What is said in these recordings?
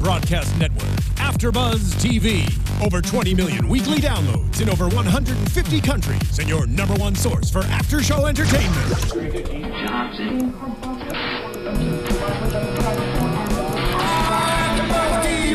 broadcast network, AFTERBUZZ TV. Over 20 million weekly downloads in over 150 countries, and your #1 source for after-show entertainment.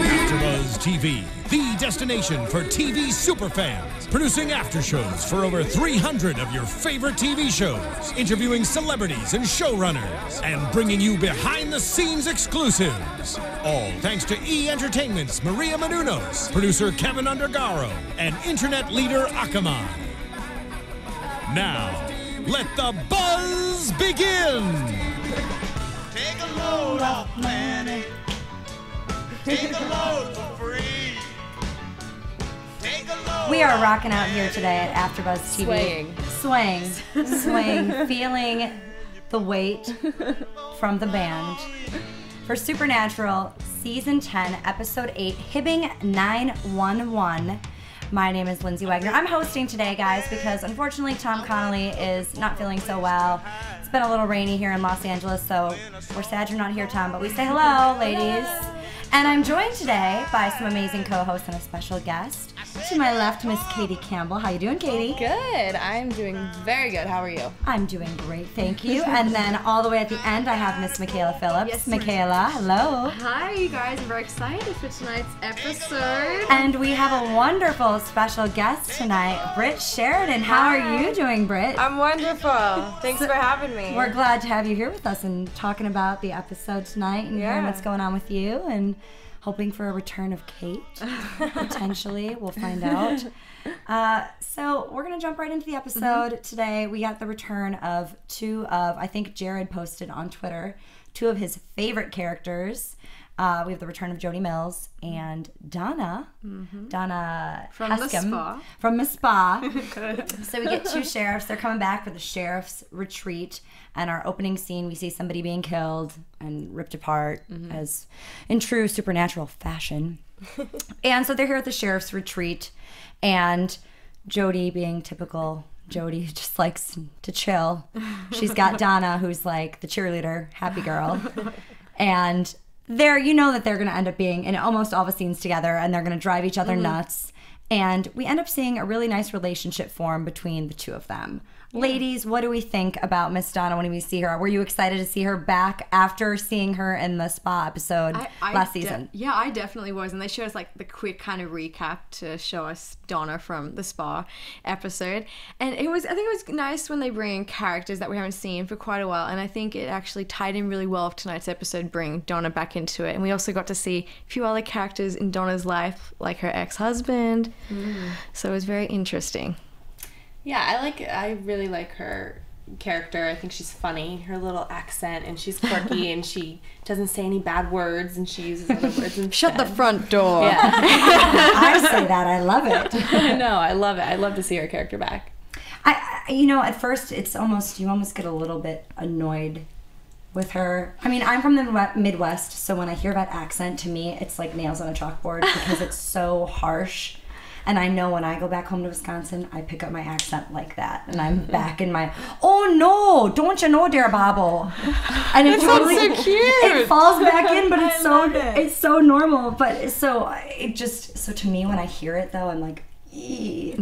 AFTERBUZZ TV, the destination for TV superfans. Producing aftershows for over 300 of your favorite TV shows. Interviewing celebrities and showrunners. And bringing you behind-the-scenes exclusives. All thanks to E! Entertainment's Maria Menounos, producer Kevin Undergaro, and internet leader Akamai. Now, let the buzz begin! Take a load off planet. Take a load for free. Take a load. We are rocking out here today at AFTERBUZZ TV. Swaying, feeling the weight from the band for Supernatural Season 10, Episode 8, Hibbing 911. My name is Lyndsey Wegner. I'm hosting today, guys, because unfortunately Tom Connolly is not feeling so well. It's been a little rainy here in Los Angeles, so we're sad you're not here, Tom, but we say hello, ladies. And I'm joined today by some amazing co-hosts and a special guest. To my left, Miss Katie Campbell. How you doing, Katie? Good. I'm doing very good. How are you? I'm doing great, thank you. And then all the way at the end, I have Miss Mikaela Phillips. Yes, Mikaela, hello. Hi, you guys. I'm very excited for tonight's episode. And we have a wonderful special guest tonight, Brit Sheridan. How are you doing, Brit? I'm wonderful. Thanks for having me. We're glad to have you here with us and talking about the episode tonight and hearing what's going on with you and hoping for a return of Kate, potentially. We'll find out. So we're going to jump right into the episode today. We got the return of I think Jared posted on Twitter, 2 of his favorite characters. We have the return of Jody Mills and Donna. Donna From Hescom, the spa. From the spa. So we get 2 sheriffs. They're coming back for the sheriff's retreat. And our opening scene, we see somebody being killed and ripped apart as in true Supernatural fashion. And so they're here at the sheriff's retreat. And Jody, being typical Jody, just likes to chill. She's got Donna, who's like the cheerleader, happy girl. And you know that they're going to end up being in almost all the scenes together, and they're going to drive each other nuts. And we end up seeing a really nice relationship form between the 2 of them. Ladies, what do we think about Miss Donna when we see her? Were you excited to see her back after seeing her in the spa episode last season? Yeah, I definitely was. And they showed us like the quick kind of recap to show us Donna from the spa episode. And I think it was nice when they bring in characters that we haven't seen for quite a while. And I think it actually tied in really well with tonight's episode, bring Donna back into it. And we also got to see a few other characters in Donna's life, like her ex-husband. So it was very interesting. Yeah, I really like her character. I think she's funny, her little accent, and she's quirky, and she doesn't say any bad words, and she uses other words instead. Shut the front door. Yeah. I say that. I love it. No, I love it. I'd love to see her character back. At first, you almost get a little bit annoyed with her. I mean, I'm from the Midwest, so when I hear that accent, to me, it's like nails on a chalkboard because it's so harsh. And I know when I go back home to Wisconsin, I pick up my accent like that. And I'm back in my, oh no, don't you know, dear Bobble. And it totally, so cute. It falls back in, but it's so normal. But so to me, when I hear it though, I'm like, eee.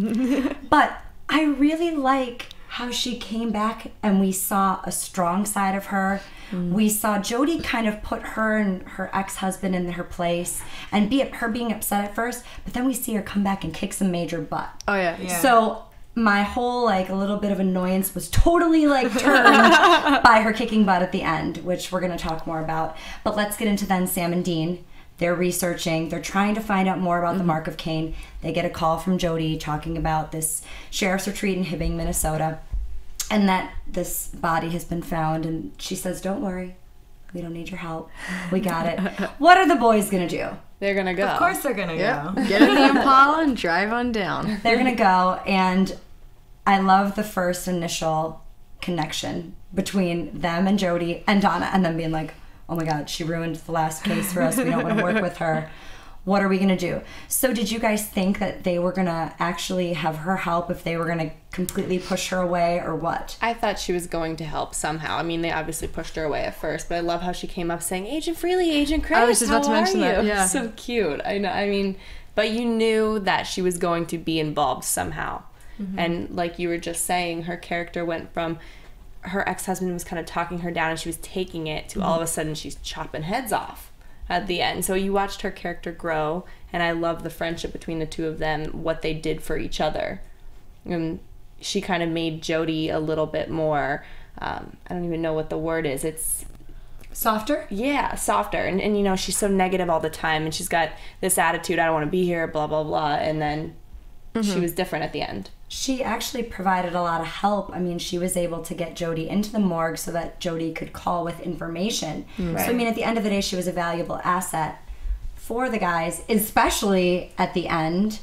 But I really like how she came back and we saw a strong side of her. We saw Jody kind of put her and her ex-husband in her place and her being upset at first, but then we see her come back and kick some major butt. Oh, yeah. So my whole a little bit of annoyance was totally turned by her kicking butt at the end, which we're going to talk more about. But let's get into then Sam and Dean. They're researching. They're trying to find out more about the Mark of Cain. They get a call from Jody talking about this sheriff's retreat in Hibbing, Minnesota, and that this body has been found. And she says, don't worry. We don't need your help. We got it. What are the boys going to do? They're going to go. Of course they're going to go. Get in the Impala and drive on down. They're going to go, and I love the first initial connection between them and Jody and Donna, and them being like, oh my God, she ruined the last case for us. We don't want to work with her. what are we going to do? So did you guys think that they were going to actually have her help if they were going to completely push her away or what? I thought she was going to help somehow. I mean, they obviously pushed her away at first, but I love how she came up saying, Agent Freely, Agent Chris, I was just about to how mention are that, you?" yeah. So cute. I know. I mean, but you knew that she was going to be involved somehow. And like you were just saying, her character went from her ex-husband was kind of talking her down and she was taking it to all of a sudden she's chopping heads off at the end. So you watched her character grow, and I love the friendship between the two of them, what they did for each other. And she kind of made Jody a little bit more, I don't even know what the word is. It's Softer? yeah, softer. And you know, she's so negative all the time, and she's got this attitude, I don't want to be here, blah, blah, blah. And then she was different at the end. She actually provided a lot of help. I mean, she was able to get Jody into the morgue so that Jody could call with information. So, I mean, at the end of the day, she was a valuable asset for the guys, especially at the end.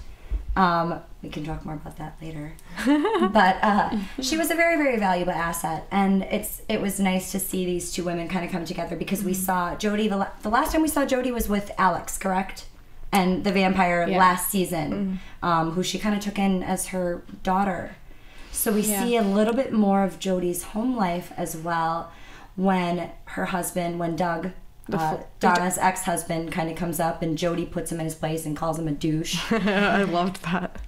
We can talk more about that later. But she was a very, very valuable asset. And it was nice to see these two women kind of come together because we saw Jody, the last time we saw Jody was with Alex, correct? And the vampire last season, who she kind of took in as her daughter. So we see a little bit more of Jody's home life as well when her husband, when Doug, Donna's ex-husband, kind of comes up and Jody puts him in his place and calls him a douche. I loved that.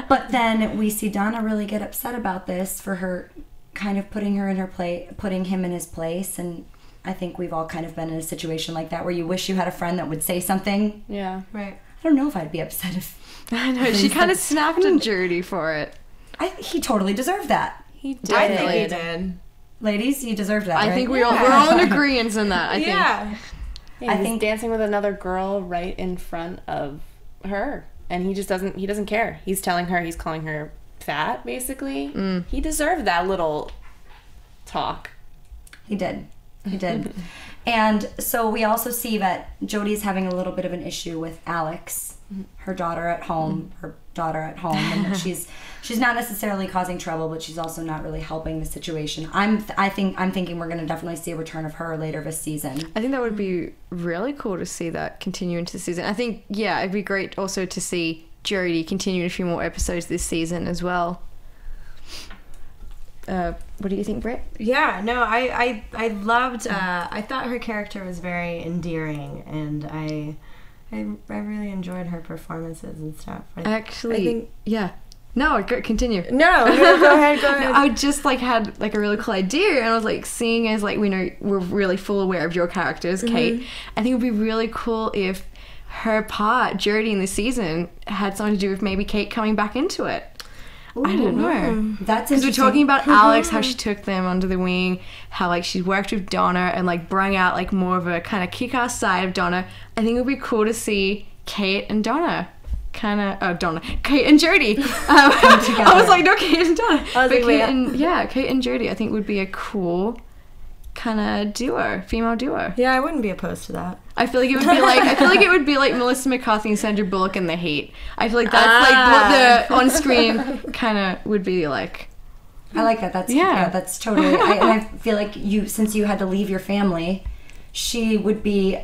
But then we see Donna really get upset about this for her kind of putting him in his place. And I think we've all kind of been in a situation like that where you wish you had a friend that would say something. Yeah. Right. I don't know if I'd be upset if... I know, she kind of snapped at Jody for it. He totally deserved that. He did. I think he did. Ladies, you deserve that, I right? think we're all in agreement in that, I think. Yeah. I think dancing with another girl right in front of her. And he doesn't care. He's telling her, he's calling her fat, basically. He deserved that little talk. He did. He did. And so we also see that Jody's having a little bit of an issue with Alex, her daughter at home, and she's not necessarily causing trouble, but she's also not really helping the situation. I'm thinking we're going to definitely see a return of her later this season. I think that would be really cool to see that continue into the season. I think, yeah, it'd be great also to see Jody continue a few more episodes this season as well. What do you think, Britt? Yeah, no, I loved, I thought her character was very endearing, and I really enjoyed her performances and stuff. Actually, I think, yeah. No, continue. No, go ahead. I just had a really cool idea, and I was seeing as we know we're really full aware of your characters, Kate. I think it would be really cool if her part, Jody, in the season had something to do with maybe Kate coming back into it. Ooh, I don't know. That's because we're interesting. talking about Alex, how she took them under the wing, how she's worked with Donna and bring out more of a kind of kick-ass side of Donna. I think it would be cool to see Kate and Donna. Kate and Jody. I was like, no, Kate and Donna. Kate and Jody, I think would be a cool kind of duo, female duo. Yeah, I wouldn't be opposed to that. I feel like it would be like Melissa McCarthy and Sandra Bullock in The Heat. I feel like that's what the on-screen kind of would be like. I like that. That's totally. I feel like since you had to leave your family, she would be.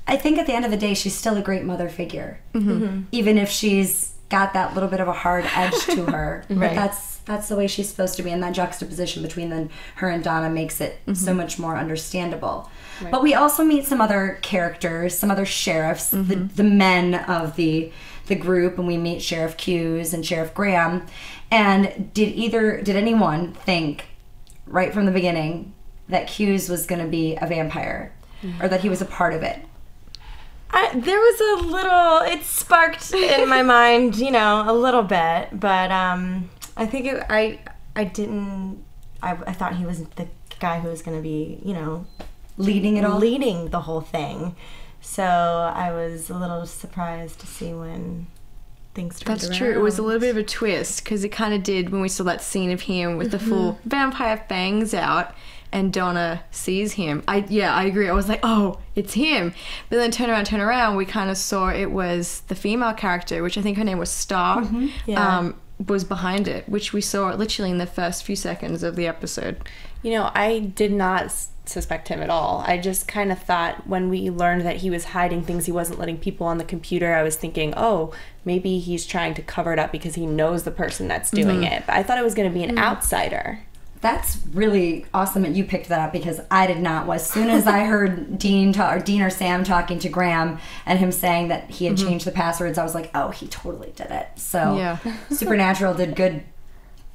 I think at the end of the day, she's still a great mother figure, even if she's got that little bit of a hard edge to her. Right. But that's the way she's supposed to be, and that juxtaposition between her and Donna makes it so much more understandable. Right. But we also meet some other characters, some other sheriffs, the men of the group, and we meet Sheriff Hughes and Sheriff Graham. And did anyone think right from the beginning that Hughes was going to be a vampire, or that he was a part of it? There was a little, it sparked in my mind, a little bit, but I think I thought he was the guy who was going to be, leading it all? Leading the whole thing. So I was a little surprised to see when things turned around. That's true. It was a little bit of a twist, because it kind of did when we saw that scene of him with the full vampire fangs out. And Donna sees him. I agree. I was like, oh, it's him. But then turn around, we kind of saw it was the female character, which I think her name was Star, was behind it, which we saw literally in the first few seconds of the episode. You know, I did not suspect him at all. I just kind of thought when we learned that he was hiding things, he wasn't letting people on the computer, I was thinking, oh, maybe he's trying to cover it up because he knows the person that's doing it. But I thought it was going to be an outsider. That's really awesome that you picked that up, because I did not. As soon as I heard Dean or Sam talking to Graham and him saying that he had changed the passwords, I was like, oh, he totally did it. So Supernatural did good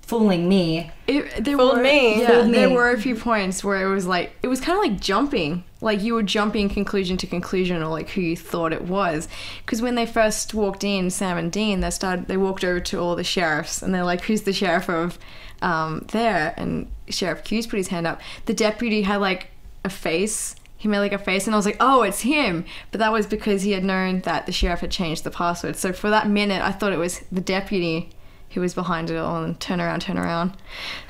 fooling me. There were a few points where it was kind of like jumping. Like you were jumping conclusion to conclusion, or like who you thought it was. Because when they first walked in, Sam and Dean, they walked over to all the sheriffs and they're like, who's the sheriff of there? And Sheriff Hughes put his hand up. The deputy had like a face. He made like a face, and I was like, oh, it's him. But that was because he had known that the sheriff had changed the password. So for that minute, I thought it was the deputy who was behind it all, and turn around.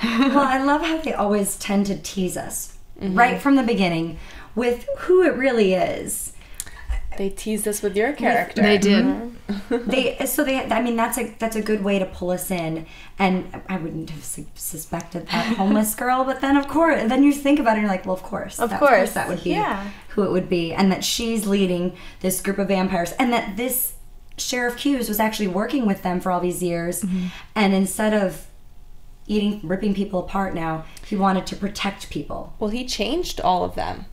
Well, I love how they always tend to tease us right from the beginning with who it really is. They teased us with your character. They did. I mean, that's a good way to pull us in. And I wouldn't have suspected that homeless girl, but then then you think about it and you're like, well, of course that would be who it would be, and that she's leading this group of vampires, and that this Sheriff Hughes was actually working with them for all these years, and instead of ripping people apart now, he wanted to protect people. Well, he changed all of them.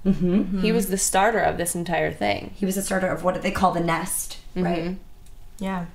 He was the starter of this entire thing. He was the starter of what they call the nest, right? Yeah.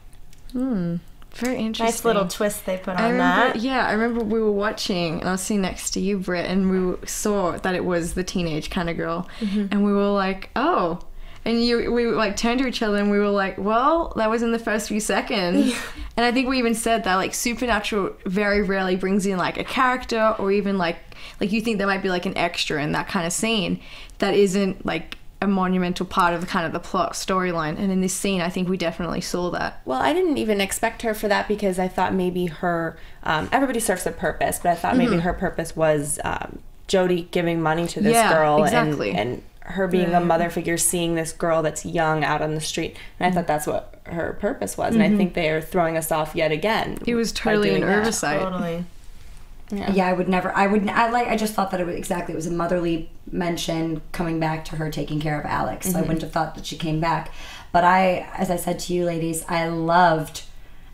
Very interesting. Nice little twist they put on that. Yeah, I remember we were watching, and I was sitting next to you, Britt, and we saw that it was the teenage kind of girl, and we were like, oh. And we like turned to each other and we were like, well, that was in the first few seconds. And I think we even said that like Supernatural very rarely brings in like a character, or even like you think there might be like an extra in that kind of scene that isn't like a monumental part of the kind of the plot storyline. And in this scene, I think we definitely saw that. Well, I didn't even expect her for that, because I thought maybe her, everybody serves a purpose, but I thought maybe her purpose was Jody giving money to this girl. Exactly. And her being a mother figure, seeing this girl that's young out on the street. And I thought that's what her purpose was. And I think they are throwing us off yet again. It was totally an oversight. Totally. Yeah, I just thought that it was a motherly mention coming back to her taking care of Alex. So I wouldn't have thought that she came back. But as I said to you ladies, I loved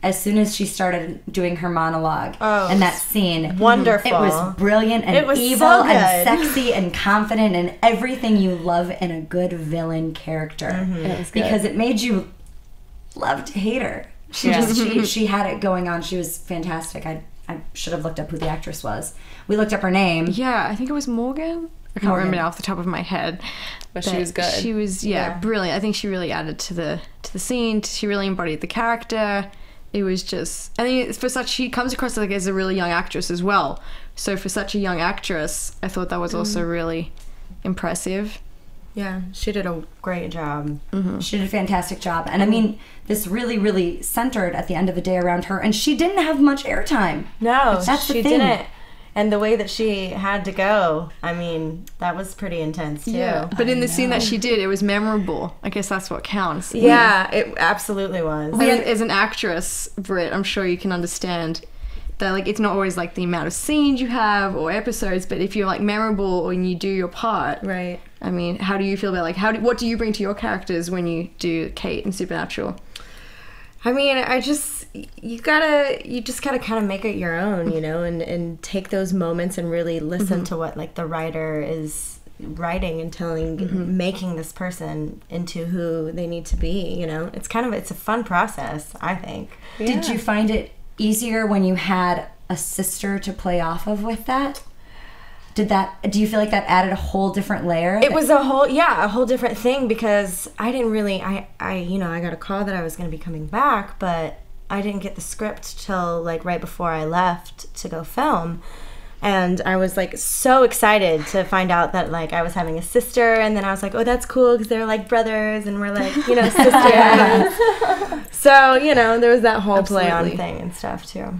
as soon as she started doing her monologue in that scene. Wonderful. It was brilliant and evil so and sexy and confident and everything you love in a good villain character. It was good. Because it made you love to hate her. She had it going on. She was fantastic. I should have looked up who the actress was. We looked up her name. Yeah, I think it was Morgan. I can't remember now off the top of my head. But she was good. She was brilliant. I think she really added to the scene. She really embodied the character. It was just, I think she comes across like as a really young actress as well. So for such a young actress, I thought that was also really impressive. Yeah, she did a great job. She did a fantastic job. And I mean, this really, really centered at the end of the day around her. And she didn't have much airtime. No, that's the she thing. didn't. And the way that she had to go, I mean, that was pretty intense too. Yeah, but in the scene that she did, it was memorable. I guess that's what counts. Yeah, it absolutely was. As an actress, Britt, I'm sure you can understand that like it's not always like the amount of scenes you have or episodes, but if you're like memorable and you do your part, right? I mean, how do you feel about like what do you bring to your characters when you do Kate and Supernatural? I mean, you just gotta kind of make it your own, you know, and take those moments and really listen to what like the writer is writing and telling, making this person into who they need to be, you know. It's a fun process, I think. Yeah. Did you find it easier when you had a sister to play off of with that? Do you feel like that added a whole different layer? It was a whole different thing, because I didn't really, I got a call that I was going to be coming back, but I didn't get the script till like right before I left to go film. And I was like so excited to find out that like I was having a sister, and then I was like, oh, that's cool because they're like brothers and we're like, you know, sisters. So, you know, there was that whole play on thing and stuff too.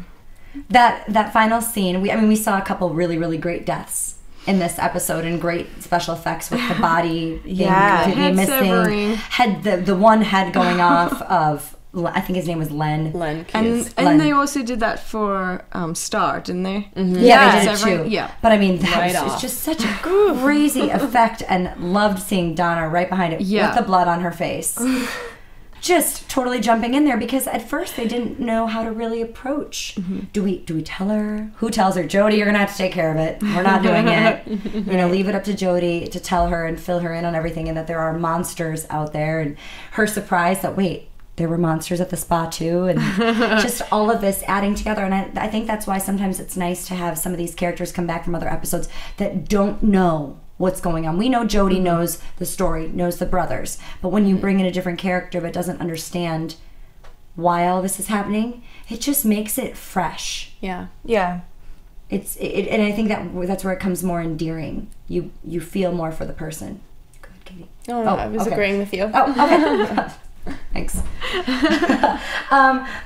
That final scene, we saw a couple really, really great deaths in this episode, and great special effects with the body being completely missing. The one head going off of I think his name was Len. And Len. they also did that for Star, didn't they? Yeah, they did it too. Yeah. But I mean, that Right was off. just such a crazy effect, and loved seeing Donna right behind it with the blood on her face. Just totally jumping in there, because at first they didn't know how to really approach. Do we tell her? Who tells her? Jody, you're gonna have to take care of it. We're not doing it. Leave it up to Jody to tell her and fill her in on everything, and that there are monsters out there. And her surprise that there were monsters at the spa too, and just all of this adding together. And I think that's why sometimes it's nice to have some of these characters come back from other episodes that don't know what's going on. We know Jody knows the story, knows the brothers, but when you bring in a different character but doesn't understand why all this is happening, it just makes it fresh. Yeah. And I think that's where it comes more endearing. You feel more for the person. Go ahead, Katie. No, I was agreeing with you. Oh, okay. Thanks.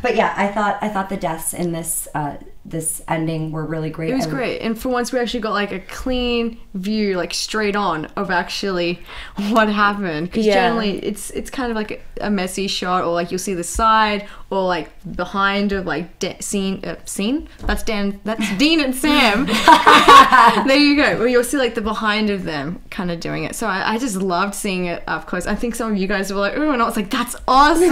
But yeah, I thought the deaths in this ending were really great. It was great, and for once we actually got like a clean view, like straight on, of actually what happened. Because generally it's kind of like a messy shot, or like you'll see the side, or like behind of like scene. That's Dean and Sam. There you go. Well, you'll see like the behind of them kind of doing it. So I just loved seeing it up close. I think some of you guys were like, "Ooh," and I was like, "That's awesome,"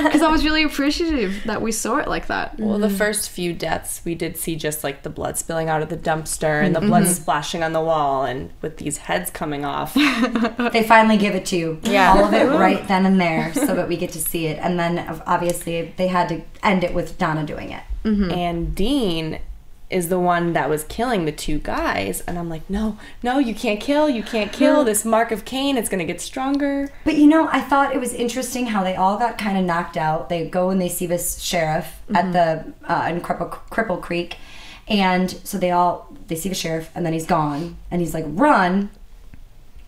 because I was really appreciative that we saw it like that. Well, the first few deaths, we did see just like the blood spilling out of the dumpster and the blood splashing on the wall, and with these heads coming off. They finally give it to you. Yeah. All of it right then and there, so that we get to see it. And then obviously they had to end it with Donna doing it. And Dean is the one that was killing the two guys, and I'm like, no, you can't kill this mark of Cain, it's gonna get stronger. But I thought it was interesting how they all got kind of knocked out. They go and they see this sheriff at the in Cripple Creek, and so they see the sheriff, and then he's gone, and he's like, run,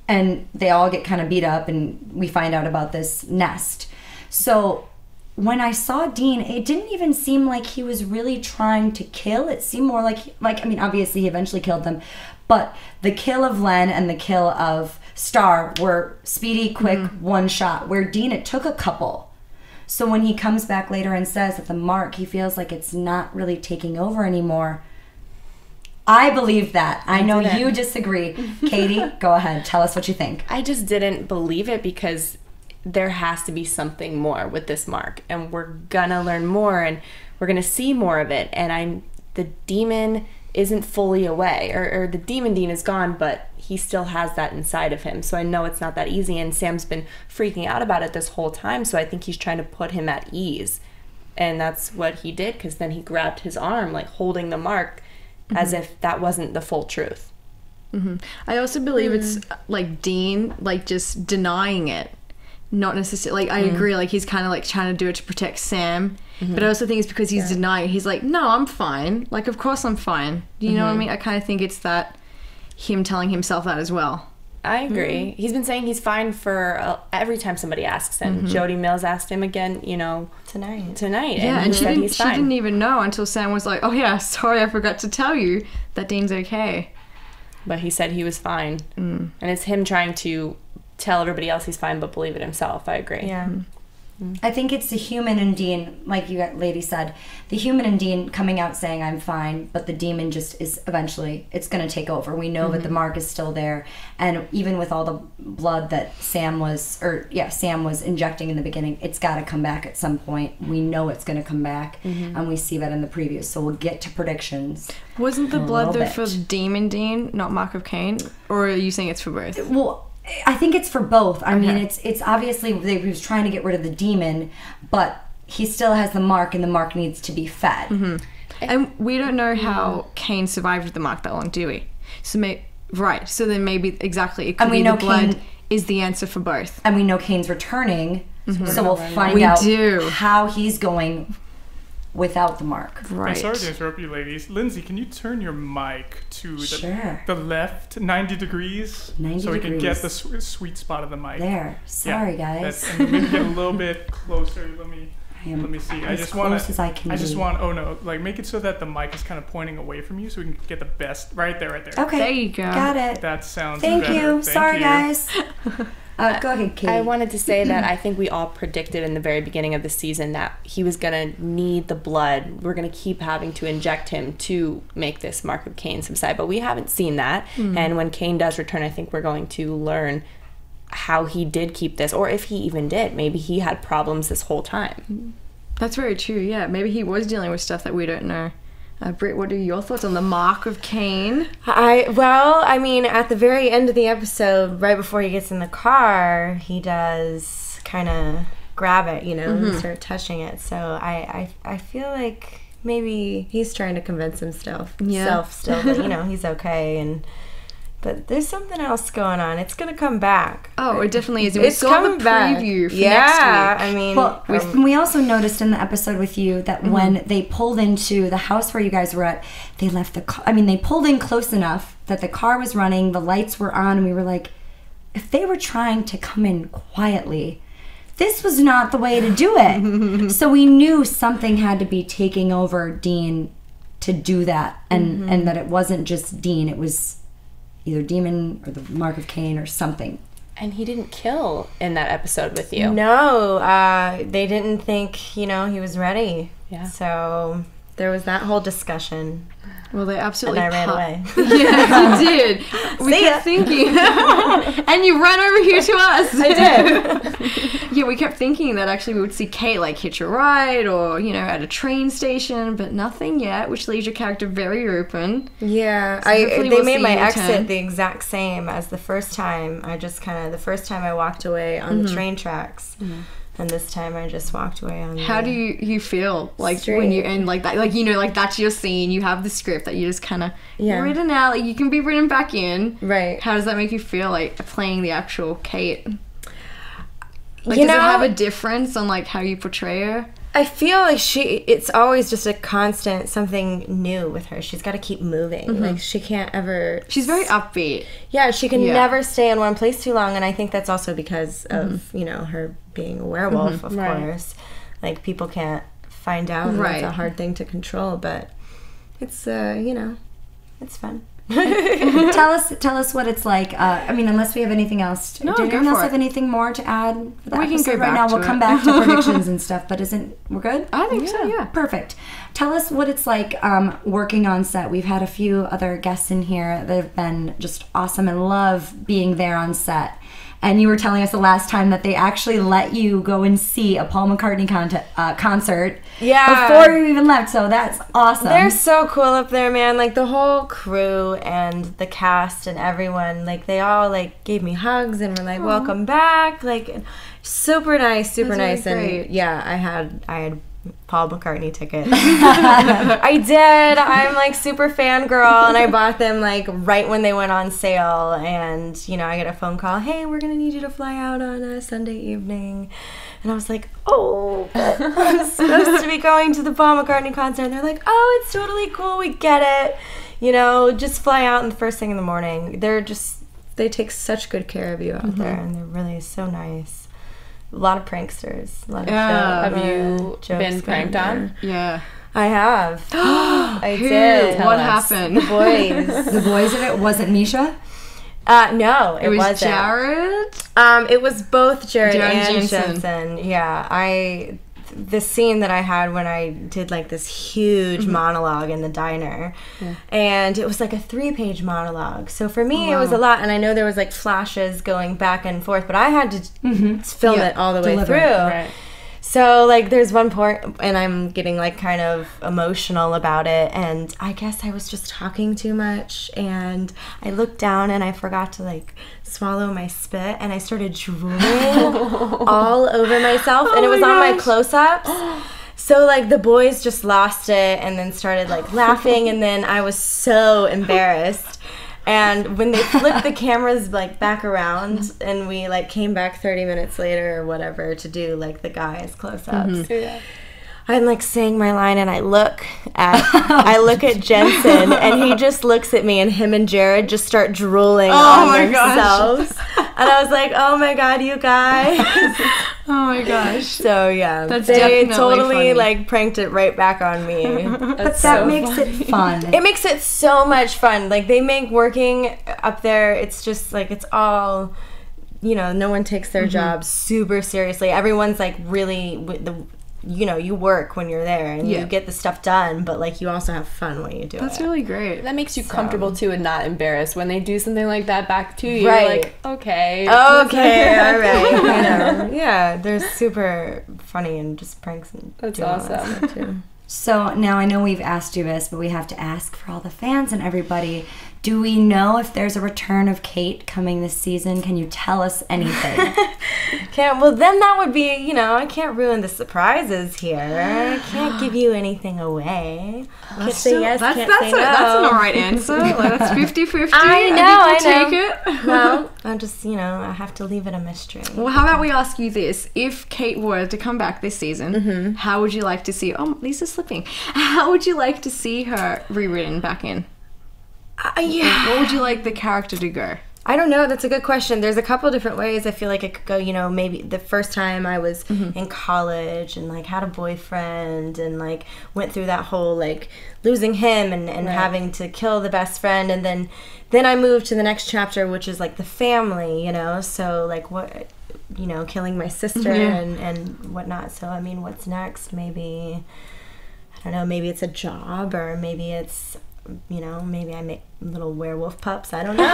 and they all get kind of beat up, and we find out about this nest. So when I saw Dean, it didn't even seem like he was really trying to kill. It seemed more like I mean, obviously he eventually killed them, but the kill of Len and the kill of Star were speedy, quick, one shot, where Dean, it took a couple. So when he comes back later and says that the mark, he feels like it's not really taking over anymore. I believe that. I know you disagree. Katie, go ahead. Tell us what you think. I just didn't believe it, because there has to be something more with this mark, and we're gonna learn more, and we're gonna see more of it. And the demon isn't fully away, or the demon Dean is gone, but he still has that inside of him. So I know it's not that easy, and Sam's been freaking out about it this whole time, so I think he's trying to put him at ease. And that's what he did, because then he grabbed his arm, like holding the mark, as if that wasn't the full truth. I also believe it's like Dean, like just denying it. Not necessarily, like, I agree, like, he's kind of like trying to do it to protect Sam, but I also think it's because he's denying. He's like, no, I'm fine. Like, of course I'm fine. Do you know what I mean? I kind of think it's that him telling himself that as well. I agree. He's been saying he's fine for every time somebody asks him. Jody Mills asked him again, tonight. Yeah, and she didn't even know until Sam was like, oh yeah, sorry, I forgot to tell you that Dean's okay. But he said he was fine. And it's him trying to tell everybody else he's fine, but believe it himself. I agree. Yeah. I think it's the human in Dean, like you lady said, the human in Dean coming out saying I'm fine, but the demon just is eventually, it's going to take over. We know that the mark is still there, and even with all the blood that Sam was injecting in the beginning, it's got to come back at some point. We know it's going to come back, and we see that in the previews. So we'll get to predictions. Wasn't the blood there for Demon Dean, not Mark of Cain, or are you saying it's for both? Well, I think it's for both. I mean, it's obviously he was trying to get rid of the demon, but he still has the mark, and the mark needs to be fed. And we don't know how Cain survived with the mark that long, do we? So so then maybe exactly it could be the blood is the answer for both. And we know Cain's returning, so we'll find out how he's going without the mark. Right. I'm sorry to interrupt you, ladies. Lyndsey, can you turn your mic to the left 90 degrees? 90 so we degrees. can get the sweet spot of the mic. There. Sorry, guys. And maybe get a little bit closer. Let me see. I just want make it so that the mic is kind of pointing away from you, so we can get the best right there. Okay. There you go. Got it. That sounds Thank better. you. Sorry, guys. Go ahead, Katie. I wanted to say that I think we all predicted in the very beginning of the season that he was going to need the blood. We're going to keep having to inject him to make this mark of Cain subside, but we haven't seen that. And when Cain does return, I think we're going to learn how he did keep this, or if he even did. Maybe he had problems this whole time. That's very true, yeah. Maybe he was dealing with stuff that we don't know. Britt, what are your thoughts on the mark of Cain? I mean, at the very end of the episode, right before he gets in the car, he does kind of grab it, you know, and start touching it. So I feel like maybe he's trying to convince himself still that, you know, he's okay. But there's something else going on. It's going to come back. Oh, it definitely is. We saw the preview for next week. I mean... Well, we also noticed in the episode with you that when they pulled into the house where you guys were at, they left the car... I mean, they pulled in close enough that the car was running, the lights were on, and we were like, if they were trying to come in quietly, this was not the way to do it. So we knew something had to be taking over Dean to do that, and that it wasn't just Dean, it was... either demon or the mark of Cain or something. And he didn't kill in that episode with you. No, they didn't think, you know, he was ready. Yeah. So there was that whole discussion. Well, they absolutely... And I ran away. Yeah, you did. We kept thinking... and you ran over here to us. I did. Yeah, we kept thinking that actually we would see Kate, like, hitch a ride or, you know, at a train station, but nothing yet, which leaves your character very open. Yeah. So They made my exit the exact same as the first time. The first time I walked away on the train tracks. And this time I just walked away on How do you feel like straight. when you're in like that, like, you know, like that's your scene, you have the script that you just kind of written out, like you can be written back in, right? How does that make you feel, like playing the actual Kate? Like, you does know, it have a difference on like how you portray her? I feel like it's always just a constant something new with her. She's got to keep moving. Like she can't ever... She's very upbeat. Yeah, she can never stay in one place too long, and I think that's also because of, you know, her being a werewolf, of course. Like people can't find out, and it's a hard thing to control, but it's, you know, it's fun. Tell us what it's like. I mean, unless we have anything else. No, do go anyone else for it. have anything more to add? For the We can episode go right back now. to We'll it. come back to predictions and stuff. But we're good? I think so. Yeah. Perfect. Tell us what it's like working on set. We've had a few other guests in here that have been just awesome and love being there on set. And you were telling us the last time that they actually let you go and see a Paul McCartney concert before you even left. So that's awesome. They're so cool up there, man. Like the whole crew and the cast and everyone, like they all like gave me hugs and were like, "Welcome back!" Like super nice, super nice. Really and yeah, I had Paul McCartney tickets. I did. I'm like super fangirl, and I bought them like right when they went on sale. And you know, I get a phone call, "Hey, we're gonna need you to fly out on a Sunday evening." And I was like, "Oh, but I'm supposed to be going to the Paul McCartney concert." And they're like, "Oh, it's totally cool. We get it. You know, just fly out and the first thing in the morning." They take such good care of you out there, and they're really so nice. A lot of pranksters. A lot of Have you been pranked on? Yeah. I have. I Who? did. What happened? The boys. The boys of it wasn't Misha. No, It was wasn't. Jared. It was both Jared and Jensen. Jensen. Yeah, the scene that I had when I did like this huge monologue in the diner, and it was like a 3-page monologue. So for me, it was a lot, and I know there was like flashes going back and forth, but I had to film it all the way through. Right. So like there's one point, and I'm getting like kind of emotional about it, and I guess I was just talking too much, and I looked down and I forgot to like swallow my spit, and I started drooling all over myself, and it was on my close-ups. So like the boys just lost it and then started like laughing, and then I was so embarrassed. And when they flipped the cameras like back around, and we like came back 30 minutes later or whatever to do like the guys close-ups, I'm like saying my line, and I look at Jensen, and he just looks at me, and him and Jared just start drooling on themselves. And I was like, "Oh my god, you guys!" Oh my gosh. So yeah, That's they definitely totally funny. like pranked it right back on me. But that makes it fun. It makes it so much fun. Like they make working up there, it's just like it's all no one takes their job super seriously. Everyone's like really you work when you're there and you get the stuff done, but like you also have fun when you do it. That's really great. That makes you comfortable too and not embarrassed when they do something like that back to you. Right. You're like, okay, all right. Yeah, they're super funny and just pranks and that's do all that awesome. stuff too. So now I know we've asked you this, but we have to ask for all the fans and everybody. Do we know if there's a return of Kate coming this season? Can you tell us anything? Well, then that would be, I can't ruin the surprises here. I can't give you anything away. Can't say yes, can't say no. That's an alright answer. Like, that's 50-50. I know, I think we'll take it. Well, I'm just, I have to leave it a mystery. Well, how about we ask you this? If Kate were to come back this season, how would you like to see... Oh, Lisa's slipping. How would you like to see her rewritten back in? Yeah. What would you like the character to go? I don't know. That's a good question. There's a couple different ways I feel like it could go. Maybe the first time I was in college and like had a boyfriend and like went through that whole like losing him and having to kill the best friend, and then I moved to the next chapter, which is like the family. So like what killing my sister and whatnot. So I mean, what's next? Maybe I don't know. Maybe it's a job, or maybe it's maybe I make little werewolf pups. I don't know.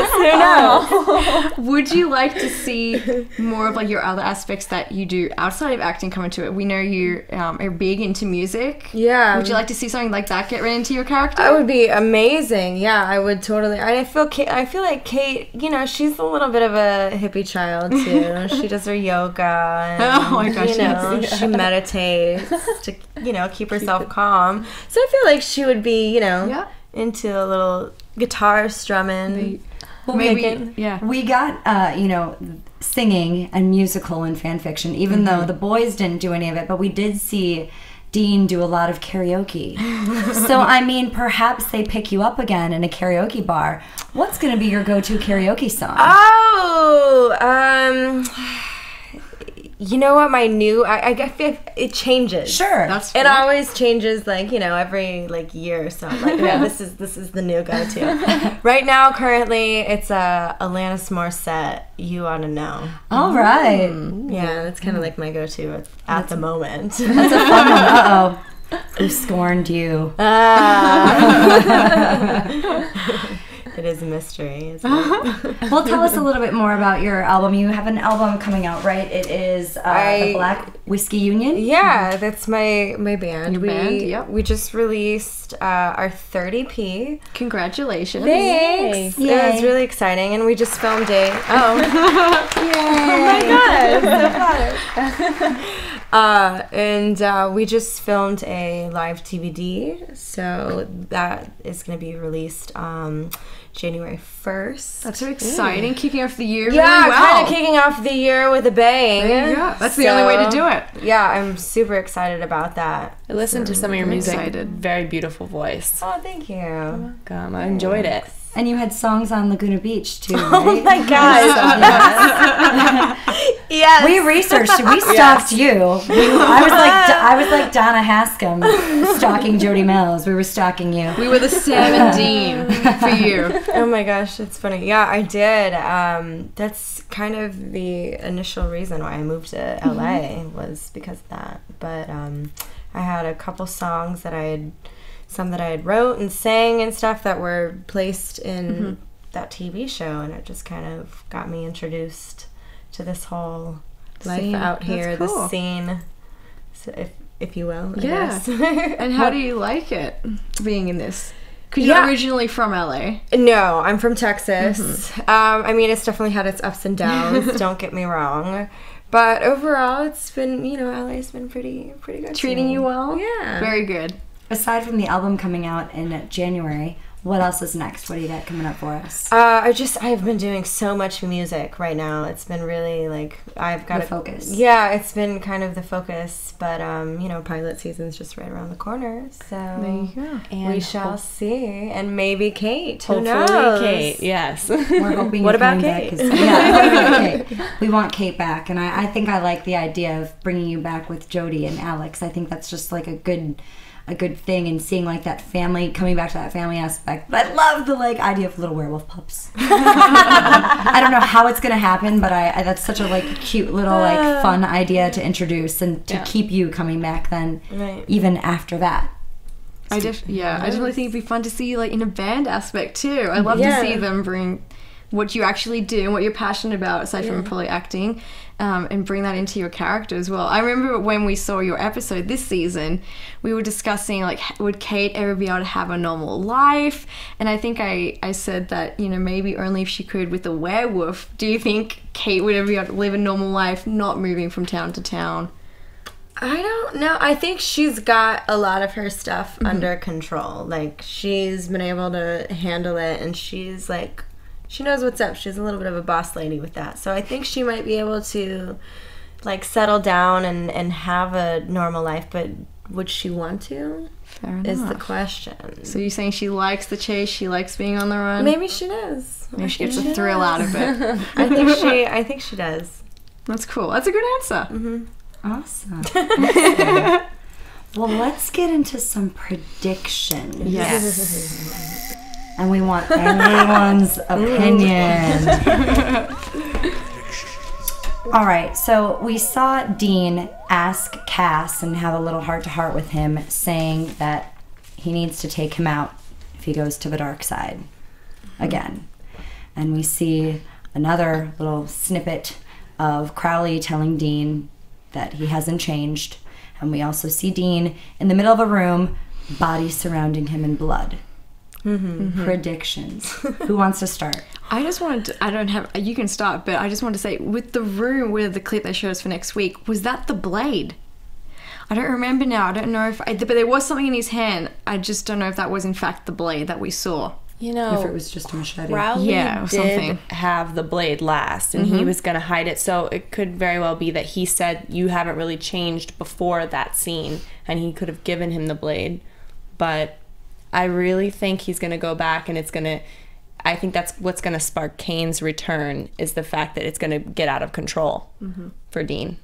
Who knows? Would you like to see more of like your other aspects that you do outside of acting come into it? We know you are big into music. Yeah. Would you like to see something like that get right into your character? That would be amazing. Yeah, I would totally. I feel like Kate, she's a little bit of a hippie child too. She does her yoga. And, oh my gosh. She meditates to keep herself calm. So I feel like she would be into a little guitar strumming. We got singing and musical and fan fiction, even though the boys didn't do any of it, but we did see Dean do a lot of karaoke. So I mean, perhaps they pick you up again in a karaoke bar. What's going to be your go-to karaoke song? You know what? My new I feel it changes. Sure, it always changes. Like every like year or so. Like this is the new go-to. Right now, currently, it's Alanis Morissette. You Ought to Know. All right. Yeah, that's kind of like my go-to at the moment. That's a fun one. Uh oh. Who scorned you? It is a mystery. Well, tell us a little bit more about your album. You have an album coming out, right? It is the Black Whiskey Union? Yeah, that's my band. Your band, yep. We just released our third EP. Congratulations. Thanks. Yay. It was really exciting, and we just filmed a... Oh. Yay. Oh my God, so fun. We just filmed a live DVD, so that is going to be released January 1st. That's so exciting. Kicking off the year really well. well. Kind of kicking off the year with a bang. Yeah, that's the only way to do it. Yeah, I'm super excited about that. I listened to some of your music. Excited. Very beautiful voice. Oh, thank you. Welcome. I enjoyed it. And you had songs on Laguna Beach, too, right? Oh my God. Yes. We researched. We stalked you. I was like Donna Haskam stalking Jody Mills. We were stalking you. We were the Sam and Dean for you. Oh my gosh, it's funny. Yeah, I did. That's kind of the initial reason why I moved to LA was because of that. But I had a couple songs that I had wrote and sang and stuff that were placed in that TV show, and it just kind of got me introduced to this whole life out here, That's cool. this scene, so if you will. I Yeah. guess. And how do you like it being in this? Because you're originally from LA. No, I'm from Texas. I mean, it's definitely had its ups and downs. Don't get me wrong. But overall, it's been, LA's been pretty good. Treating you well? Yeah. Very good. Aside from the album coming out in January, what else is next? What do you got coming up for us? I've been doing so much music right now. It's been really like I've got the focus. Yeah, it's been kind of the focus, but pilot season's just right around the corner. So There you go. and we shall see, and maybe Kate. Who Hopefully knows? Kate, yes. We're hoping. What you're about coming Kate? Back, 'cause- yeah, Kate. We want Kate back, and I think I like the idea of bringing you back with Jody and Alex. I think that's just like a good a good thing, and seeing like that family, coming back to that family aspect. But I love the like idea of little werewolf pups. I don't know how it's gonna happen, but I that's such a like cute little like fun idea to introduce and to keep you coming back then, even after that. I definitely think it'd be fun to see like in a band aspect too. I love to see them bring what you actually do and what you're passionate about, aside from probably acting, and bring that into your character as well. I remember when we saw your episode this season, we were discussing like, would Kate ever be able to have a normal life? And I think I said that, you know, maybe only if she could with a werewolf. Do you think Kate would ever be able to live a normal life, not moving from town to town? I don't know. I think she's got a lot of her stuff under control. Like, she's been able to handle it, and she's like, she knows what's up. She's a little bit of a boss lady with that. So I think she might be able to like settle down and have a normal life, but would she want to? Fair enough. Is the question. So you're saying she likes the chase, she likes being on the run? Maybe she does. Maybe she gets a thrill out of it. I think she does. That's cool. That's a good answer. Awesome. Well, let's get into some predictions. Yes. And we want everyone's opinion. All right, so we saw Dean ask Cass and have a little heart-to-heart with him, saying that he needs to take him out if he goes to the dark side again. And we see another little snippet of Crowley telling Dean that he hasn't changed. And we also see Dean in the middle of a room, bodies surrounding him in blood. Predictions. Who wants to start? I just wanted to, I don't have, you can start, but I just wanted to say, with the room, with the clip they showed us for next week, was that the blade? I don't remember now. I don't know if, but there was something in his hand. I just don't know if that was in fact the blade that we saw. You know, If it was just a machete. Crowley Yeah, or did something. have the blade last, and he was going to hide it, so it could very well be that he said, you haven't really changed before that scene, and he could have given him the blade. But I really think he's going to go back, and it's going to, I think that's what's going to spark Kane's return, is the fact that it's going to get out of control for Dean.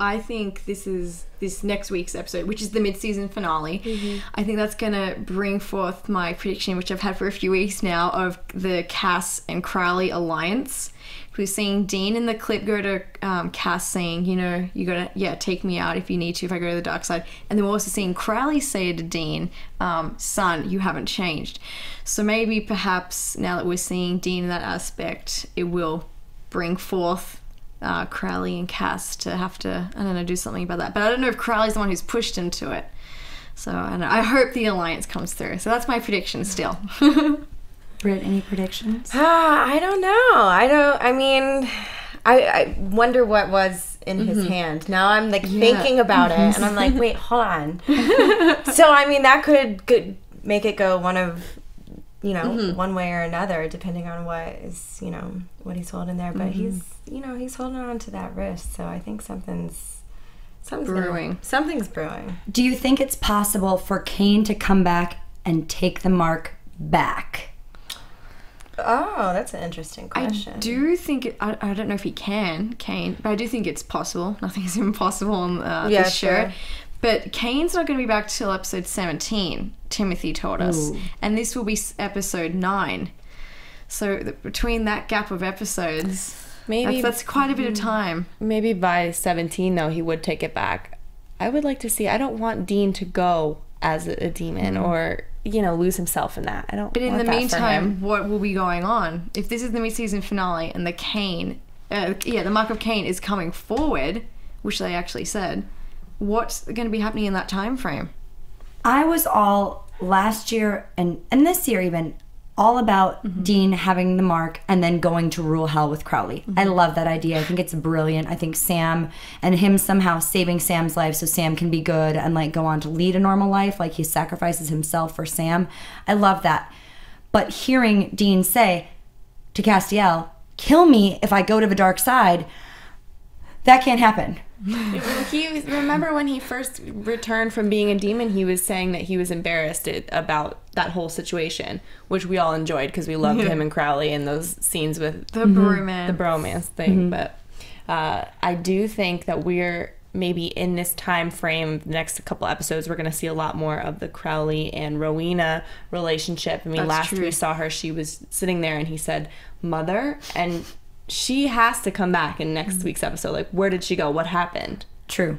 I think this next week's episode, which is the mid-season finale, I think that's going to bring forth my prediction, which I've had for a few weeks now, of the Cass and Crowley alliance. We're seeing Dean in the clip go to Cass saying, you know, you got to, take me out if you need to, if I go to the dark side. And then we're also seeing Crowley say to Dean, son, you haven't changed. So maybe perhaps now that we're seeing Dean in that aspect, it will bring forth Crowley and Cass to have to, I don't know, do something about that. But I don't know if Crowley's the one who's pushed him to it. So I don't know. I hope the alliance comes through. So that's my prediction still. Britt, any predictions? I don't know. I wonder what was in his hand. Now I'm like thinking about it, and I'm like, wait, hold on. So I mean, that could make it go one of, you know, one way or another, depending on what is, you know, what he's holding there. But he's holding on to that wrist, so I think something's brewing. Something's brewing. Do you think it's possible for Kane to come back and take the mark back? Oh, that's an interesting question. I do think, I don't know if he can, Kane, but I do think it's possible. Nothing's impossible on this show. Sure. But Kane's not going to be back till episode 17, Timothy told us. And this will be episode 9. So between that gap of episodes, Maybe that's quite a bit of time. Maybe by 17, though, he would take it back. I would like to see, I don't want Dean to go as a demon or, you know, lose himself in that. I don't But in want the that meantime, what will be going on? If this is the mid-season finale and the Kane, the Mark of Cain is coming forward, which they actually said, what's going to be happening in that time frame? I was all last year and this year even all about Dean having the mark and then going to rule hell with Crowley. I love that idea. I think it's brilliant. I think Sam and him somehow saving Sam's life so Sam can be good and like go on to lead a normal life, like he sacrifices himself for Sam. I love that. But hearing Dean say to Castiel, kill me if I go to the dark side, that can't happen. Remember when he first returned from being a demon, he was saying that he was embarrassed about that whole situation, which we all enjoyed because we loved him and Crowley and those scenes with the bromance. The bromance thing. But I do think that we're maybe in this time frame, the next couple episodes, we're going to see a lot more of the Crowley and Rowena relationship. I mean, last we saw her, she was sitting there and he said, "Mother," and she has to come back in next week's episode. Like, where did she go? What happened? True.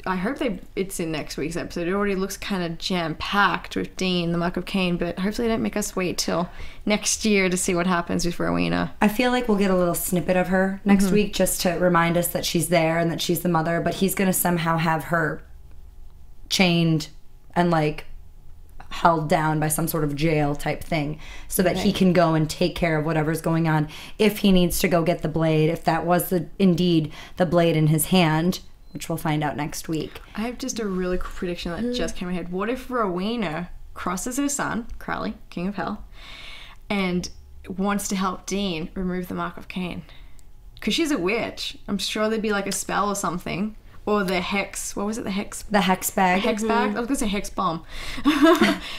I hope it's in next week's episode. It already looks kind of jam-packed with Dean, the Mark of Cain, but hopefully they don't make us wait till next year to see what happens with Rowena. I feel like we'll get a little snippet of her next week just to remind us that she's there and that she's the mother, but he's going to somehow have her chained and, like, held down by some sort of jail type thing so that he can go and take care of whatever's going on. If he needs to go get the blade, if that was indeed the blade in his hand, which we'll find out next week. I have just a really cool prediction that just came in my head. What if Rowena crosses her son, Crowley, King of Hell, and wants to help Dean remove the Mark of Cain? Because she's a witch. I'm sure there'd be like a spell or something. Or the hex. What was it? The hex? The hex bag. Hex bag? I was going to say hex bomb.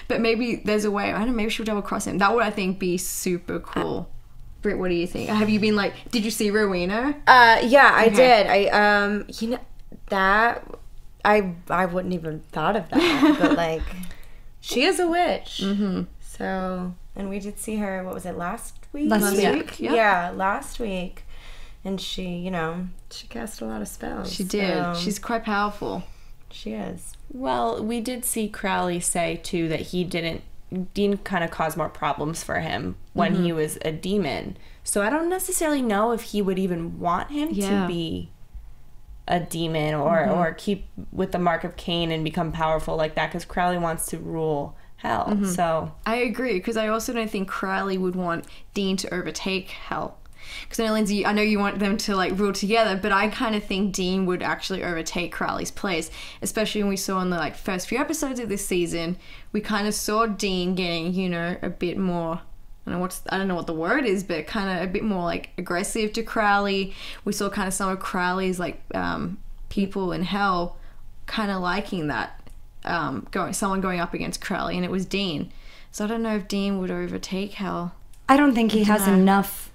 But maybe there's a way. I don't know. Maybe she'll double cross him. That would, I think, be super cool. Britt, what do you think? Have you been like, did you see Rowena? Yeah, I did. You know, that I wouldn't even thought of that, but like, she is a witch. So, and we did see her. What was it, last week? Last week. Yeah, last week, and she, you know, she cast a lot of spells. She did. So she's quite powerful. She is. Well, we did see Crowley say too that Dean kind of caused more problems for him when he was a demon. So I don't necessarily know if he would even want him to be a demon or keep with the Mark of Cain and become powerful like that, because Crowley wants to rule hell. So I agree, because I also don't think Crowley would want Dean to overtake hell. Because I know, Lyndsey, I know you want them to like rule together, but I kind of think Dean would actually overtake Crowley's place, especially when we saw in the like first few episodes of this season, we kind of saw Dean getting, you know, a bit more, I don't know what the word is, but kind of a bit more like aggressive to Crowley. We saw kind of some of Crowley's like people in hell kind of liking that, someone going up against Crowley, and it was Dean. So I don't know if Dean would overtake hell. I don't think he has enough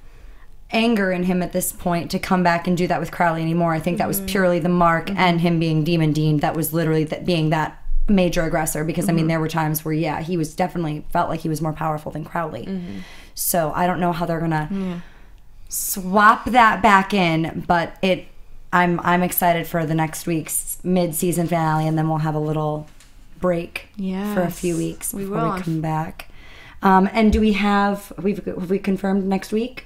anger in him at this point to come back and do that with Crowley anymore. I think that was purely the Mark and him being Demon Dean that was literally being that major aggressor, because I mean there were times where he was definitely felt like he was more powerful than Crowley. So I don't know how they're gonna swap that back in, but I'm excited for the next week's mid-season finale, and then we'll have a little break for a few weeks before we come back. And do we have we confirmed next week?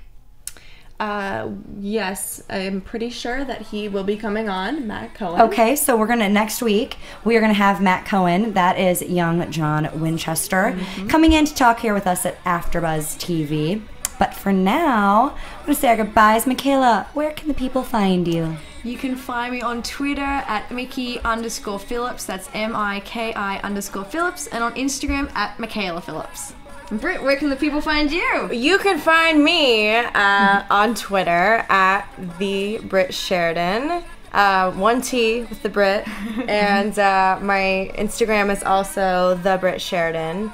Yes, I'm pretty sure that he will be coming on, Matt Cohen. Okay, so next week, we are going to have Matt Cohen, that is young John Winchester, coming in to talk here with us at AFTERBUZZ TV. But for now, I'm going to say our goodbyes. Mikaela, where can the people find you? You can find me on Twitter at Mickey_Phillips, that's MIKI_Phillips, and on Instagram at Mikaela Phillips. Britt, where can the people find you? You can find me on Twitter at the Brit Sheridan, 1 T with the Brit, and my Instagram is also the Brit Sheridan.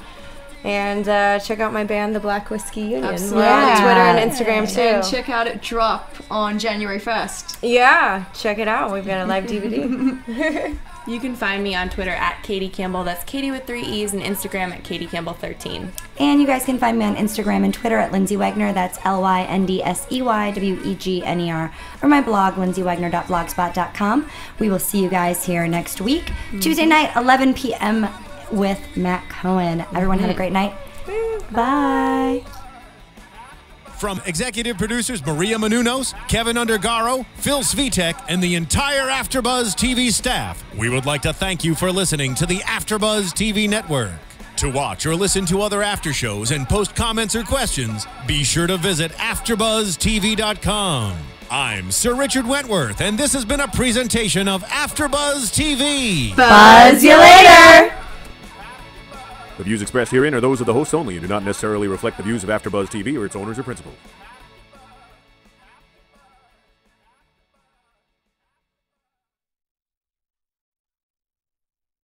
And check out my band, the Black Whiskey Union. Absolutely. We're on Twitter and Instagram too. And check out it drop on January 1st. Yeah, check it out. We've got a live DVD. You can find me on Twitter at Katie Campbell. That's Katie with 3 E's, and Instagram at Katie Campbell 13. And you guys can find me on Instagram and Twitter at Lyndsey Wegner. That's LYNDSEYWEGNER. Or my blog, lyndsey.wegner.blogspot.com. We will see you guys here next week, Tuesday night, 11 p.m. with Matt Cohen. Everyone have a great night. Bye. From executive producers Maria Menounos, Kevin Undergaro, Phil Svitek, and the entire AfterBuzz TV staff, we would like to thank you for listening to the AfterBuzz TV network. To watch or listen to other after shows and post comments or questions, be sure to visit AfterBuzzTV.com. I'm Sir Richard Wentworth, and this has been a presentation of AfterBuzz TV. Buzz you later! The views expressed herein are those of the hosts only and do not necessarily reflect the views of AfterBuzz TV or its owners or principals.